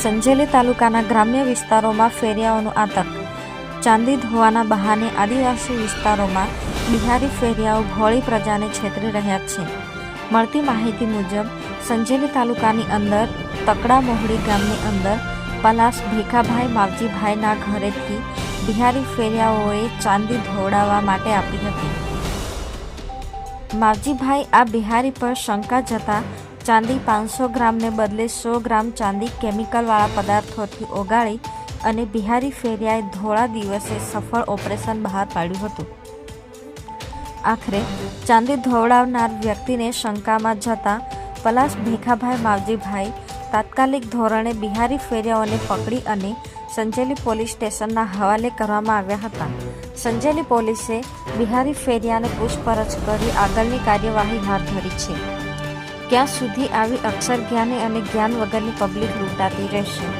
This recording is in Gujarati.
સંજેલી તાલુકાના ગ્રામ્ય વિસ્તારોમાં ફેરિયાઓનો આતંક. ચાંદી ધોવાના બહાને આદિવાસી વિસ્તારોમાં બિહારી ફેરિયાઓ ભોળી પ્રજાને છેતરી રહ્યા છે. મળતી માહિતી મુજબ સંજેલી તાલુકાની અંદર તકડા મોહડી ગામની અંદર પલાશ ભીખાભાઈ માવજીભાઈના ઘરેથી બિહારી ફેરિયાઓએ ચાંદી ધોવડાવવા માટે આપી હતી. માવજીભાઈ આ બિહારી પર શંકા જતા ચાંદી 500 ગ્રામને બદલે 100 ગ્રામ ચાંદી કેમિકલવાળા પદાર્થોથી ઓગાળી અને બિહારી ફેરિયાએ ધોળા દિવસે સફળ ઓપરેશન બહાર પાડ્યું હતું. આખરે ચાંદી ધોવડાવનાર વ્યક્તિને શંકામાં જતા પલાશ ભીખાભાઈ માવજીભાઈ તાત્કાલિક ધોરણે બિહારી ફેરિયાઓને પકડી અને સંજેલી પોલીસ સ્ટેશનના હવાલે કરવામાં આવ્યા હતા. સંજેલી પોલીસે બિહારી ફેરિયાને પૂછપરછ કરી આગળની કાર્યવાહી હાથ ધરી છે. ક્યાં સુધી આવી અક્ષર જ્ઞાની અને જ્ઞાન વગરની પબ્લિક લૂંટાતી રહેશે?